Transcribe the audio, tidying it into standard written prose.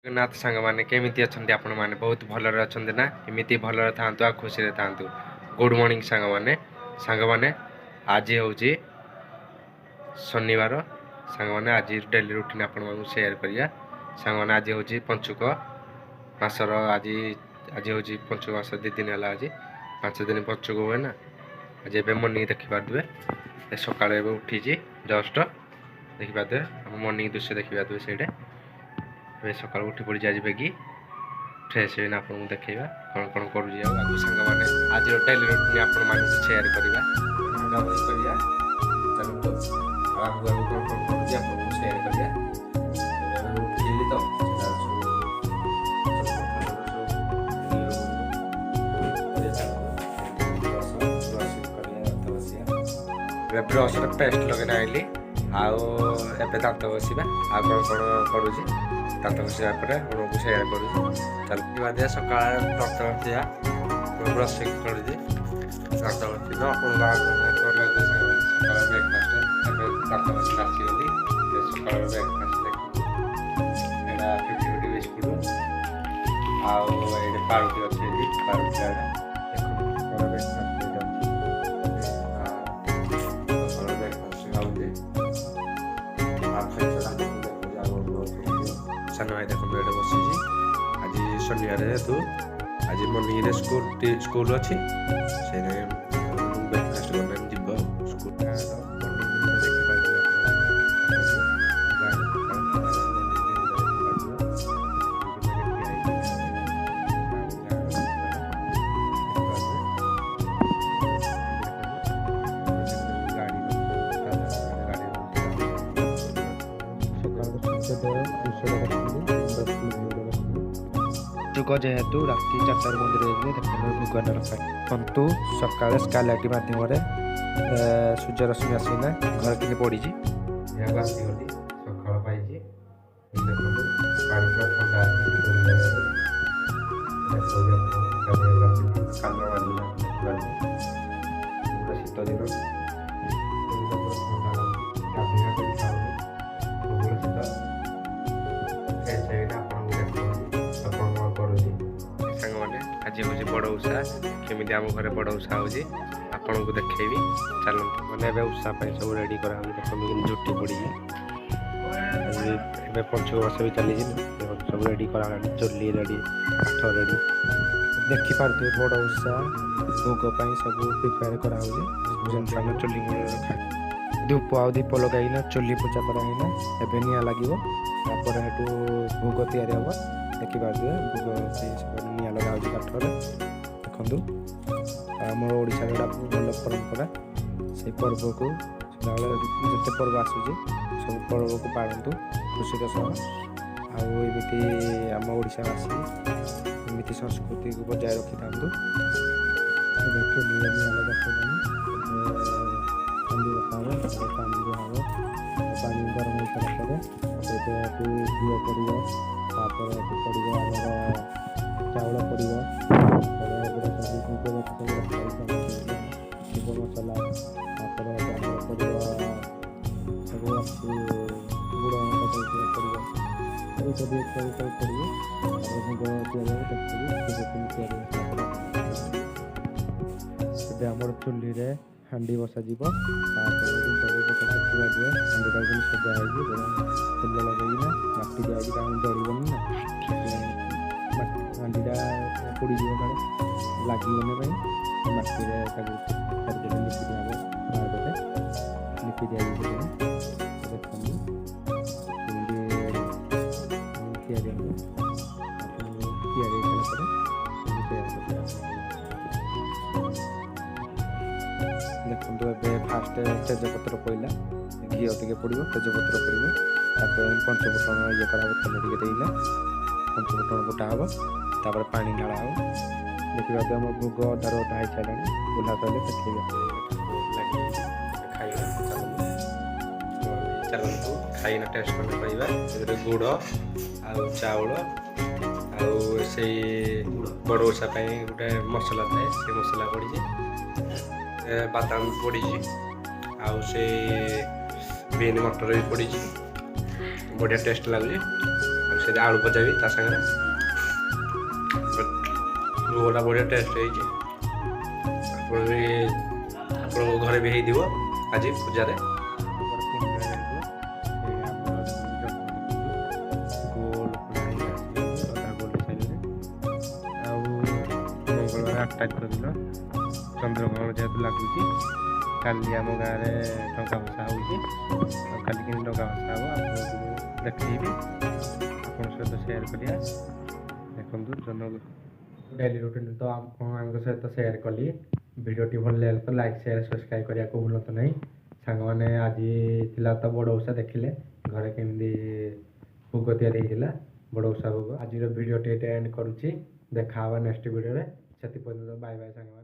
ଜଗନ୍ନାଥ ସାଙ୍ଗମାନେ କେମିତି ଅଛନ୍ତି ଆପଣମାନେ? ବହୁତ ଭଲରେ ଅଛନ୍ତି ନା? ଏମିତି ଭଲରେ ଥାଆନ୍ତୁ ଆଉ ଖୁସିରେ ଥାଆନ୍ତୁ। ଗୁଡ୍ ମର୍ଣ୍ଣିଂ ସାଙ୍ଗମାନେ ଆଜି ହେଉଛି ଶନିବାର। ସାଙ୍ଗମାନେ ଆଜି ଡେଲି ରୁଟିନ୍ ଆପଣମାନଙ୍କୁ ସେୟାର କରିବା। ସାଙ୍ଗମାନେ ଆଜି ହେଉଛି ପଞ୍ଚୁକ ମାସର ଆଜି ହେଉଛି ପଞ୍ଚୁକ ମାସ 2 ଦିନ ହେଲା। ଆଜି 5 ଦିନ ପଞ୍ଚୁକ ହୁଏ ନା। ଆଜି ଏବେ ମର୍ଣ୍ଣିଂ ଦେଖିପାରୁଥିବେ, ସକାଳେ ଏବେ ଉଠିଛି ଜଷ୍ଟ ଦେଖିପାରୁଥିବେ, ଆମ ମର୍ଣ୍ଣିଂ ଦୃଶ୍ୟ ଦେଖିପାରୁଥିବେ ସେଇଟା। ଏବେ ସକାଳୁ ଉଠି ପଡ଼ିଛି ଆଜି ବେଗି ଫ୍ରେଶ୍ ହେଇନା ଆପଣଙ୍କୁ ଦେଖେଇବା କ'ଣ କ'ଣ କରୁଛି। ଆଉ ଆଗକୁ ସାଙ୍ଗମାନେ ଆଜିର ଡେଲି ରୁଟିନ୍ ଆପଣମାନଙ୍କୁ ସେୟାର କରିବା କରିବା ଚାଲନ୍ତୁ। ଆଉ ଆଗକୁ କ'ଣ କ'ଣ କରୁଛି ଆପଣଙ୍କୁ ସେୟାର କରିବା। ଉଠିଲି ତ ବ୍ରସ୍ରେ ପେଷ୍ଟ ଲଗେଇନା ଆଇଲି। ଆଉ ଏବେ ଦାନ୍ତ ଘଷିବା। ଆଉ କ'ଣ କ'ଣ କରୁଛି ଦାନ୍ତ ଘଷିବା ପରେ ଆପଣଙ୍କୁ ସେୟାର କରୁଛି। ଚାଲୁ ବାଦିଆ ସକାଳେ ଦାନ୍ତ ଘଷିବା ବ୍ରସ୍ କରୁଛି। ଦାନ୍ତ ଘଷିବା ଆପଣଙ୍କୁ ସକାଳ ବ୍ରେକଫାଷ୍ଟ ଏବେ ଦାନ୍ତ ଘଷି ଆସିଗଲି। ସକାଳ ବ୍ରେକଫାଷ୍ଟ ଦେଖନ୍ତୁ, ଏଇଟା 50 ବିସ୍କୁଟ ଆଉ ଏଇଠି ପାରୁଟି ଅଛି। ଏଠି ପାରୁଟି ଏଇଟା ସାନ ଭାଇ ଦେଖନ୍ତୁ ଏଇଟା ବସିଛି। ଆଜି ଶନିବାର ଯେହେତୁ ଆଜି ମର୍ଣ୍ଣିଂରେ ସ୍କୁଲ ଅଛି, ସେଇଥିପାଇଁ ବ୍ରେକଫାଷ୍ଟ କରିଦେଲେ ଯିବ ସ୍କୁଲ। ଯୁଗ ଯେହେତୁ ରାତି 4ଟାରୁ ମନ୍ଦିର ଯାଇଥିଲେ ଦେଖନ୍ତୁ ଭଗବାନ ରଖନ୍ତୁ। ସକାଳେ ସ୍କାଲାଇଟ୍ ମାଧ୍ୟମରେ ସୂର୍ଯ୍ୟ ରଶ୍ମି ଆସିକିନା ଘର କିନି ପଡ଼ିଛି। ଏହାକୁ ଆସିଗଲି ସକାଳ ପାଇଛି। ଦେଖନ୍ତୁ ପାଣି ପୁରା ଥଣ୍ଡା ଶୀତ ଦିନ ଆଜି ହେଉଛି ବଡ଼ ଓଷା। କେମିତି ଆମ ଘରେ ବଡ଼ ଓଷା ହେଉଛି ଆପଣଙ୍କୁ ଦେଖେଇବି ଚାଲନ୍ତୁ। ମାନେ ଏବେ ଓଷା ପାଇଁ ସବୁ ରେଡ଼ି କରାହେଉଛି। ଦେଖନ୍ତୁ କିନ୍ତୁ ଝୁଟି ପଡ଼ିଛି। ଏବେ ପଞ୍ଚୁକ ମାସ ବି ଚାଲିଛି ନା, ସବୁ ରେଡ଼ି କରାହେଲାଣି। ଚୁଲି ରେଡ଼ି, କାଠ ରେଡ଼ି ଦେଖିପାରୁଥିବେ। ବଡ଼ ଓଷା ଭୋଗ ପାଇଁ ସବୁ ପ୍ରିପେୟାର କରାହେଉଛି। ଯେମିତି ଆମେ ଚୁଲି ମୂଳରେ ରଖା ଧୂପ ଆଉ ଦୀପ ଲଗାଇକିନା ଚୁଲି ପୂଜା କରାହେଇନା ଏବେ ନିଆଁ ଲାଗିବ। ତାପରେ ସେଠୁ ଭୋଗ ତିଆରି ହେବ। ଦେଖିପାରୁଥିବେ ଭୋଗ ନିଆଁ ଲଗା ହେଉଛି କାଠରେ। ଦେଖନ୍ତୁ ଆମର ଓଡ଼ିଶାର ଏଇଟା ଭଲ ପରମ୍ପରା। ସେଇ ପର୍ବକୁ ସଦାବେଳେ ଯେତେ ପର୍ବ ଆସୁଛି ସବୁ ପର୍ବକୁ ପାଳନ୍ତୁ ଖୁସିର ସହ। ଆଉ ଏମିତି ଆମ ଓଡ଼ିଶାବାସୀ ଏମିତି ସଂସ୍କୃତିକୁ ବଜାୟ ରଖିଥାନ୍ତୁ। ନିଆଁ ଲଗା ସରିଲାଣି। ପାଣି ଦିଆହେବ। ପାଣି ଗରମ ହେଇସାରିଲା ପରେ ସେଇଟାକୁ ଘିଅ ପଡ଼ିବ। ତାପରେ ପଡ଼ିବ ଆମର ଚାଉଳ ପଡ଼ିବ। ଶିବ ମସଲା, ତାପରେ ଆମର ପଡ଼ିବ ସବୁ ଅଛି ଗୁଡ଼ ପଡ଼ିବ। ଏଇଟା ବି ପଡ଼ିବ। ତାପରେ ଭୋଗ ତିଆରି ହେବ। ତିଆରି ହେଲା ଏବେ ଆମର ଚୁଲିରେ ହାଣ୍ଡି ବସାଯିବ। ତାପରେ ସବୁ ପ୍ରକାର ହାଣ୍ଡିଟାକୁ ସଜା ହେଇକି ଫୁଲ ଲଗେଇକିନା ମାଟି ଦିଆହେଇକି କାରଣ ଜଳିବନି ନା, ହାଣ୍ଡିଟା ପୋଡ଼ିଯିବ କାଳେ ଲାଗିବନି ପାଇଁ ମାଟିରେ ତାକୁ ଚାରିପଟେ ଲିପି ଦିଆହେବ। ବାହାରପଟେ ଲିପି ଦିଆଯିବ। ଦେଖନ୍ତୁ ଚୁଲି ତିଆରି ହେବ। ତିଆରି ହେଇସାରିଲା ପରେ ଦେଖନ୍ତୁ ଏବେ ଫାଷ୍ଟ ତେଜପତ୍ର ପଡ଼ିଲା, ଘିଅ ଟିକେ ପଡ଼ିବ, ତେଜପତ୍ର ପଡ଼ିବ। ତାପରେ ପଞ୍ଚଫୁଟଣ ଇଏ କରାହେବ। ତେଲ ଟିକେ ଦେଇକିନା ପଞ୍ଚଫୁଟଣ ଫୁଟା ହେବ। ତାପରେ ପାଣି ଢଳା ହେବ। ଦେଖିବାକୁ ଆମ ଭୋଗ ଅଧାରୁ ଅଧା ହେଇସାରିଲାଣି। ବୁଲା ସରିଲେ ଦେଖେଇବା ଚାଲନ୍ତୁ ଖାଇକିନା ଟେଷ୍ଟ କରି କହିବା। ସେଥିରେ ଗୁଡ଼ ଆଉ ଚାଉଳ ଆଉ ସେଇ ବଡ଼ ଓଷା ପାଇଁ ଗୋଟେ ମସଲା ଥାଏ, ସେ ମସଲା ପଡ଼ିଛି। ବାଦାମ ପଡ଼ିଛି ଆଉ ସେଇ ବିନ୍ ମଟର ବି ପଡ଼ିଛି। ବଢ଼ିଆ ଟେଷ୍ଟ ଲାଗୁଛି। ଆଉ से आलू भजा भी ता सागरे भोगटा बढ़िया टेस्ट है आप घरे भी हो आज पूजा रे मंगलवार 8 दिन चंद्रग्रहण जेहेतु लगुच काली आम गाँव में टंका भसा होली कि टंका भसा हम आपको देखी आप सहित सेयार करा देखो जन डेली रुटीन तो आम सहित सेयार कली भिडियोटी भल लगे तो लाइक शेयर सब्सक्राइब करने को भूलत नहीं सांग मैंने आज थिला तो बड़ ओषा देखिले घरे केमती भोग या बड़ ओषा भोग आज भिडियोटी एंड करुच्ची देखा नेक्स्ट वीडियो से बाय बाय सांग।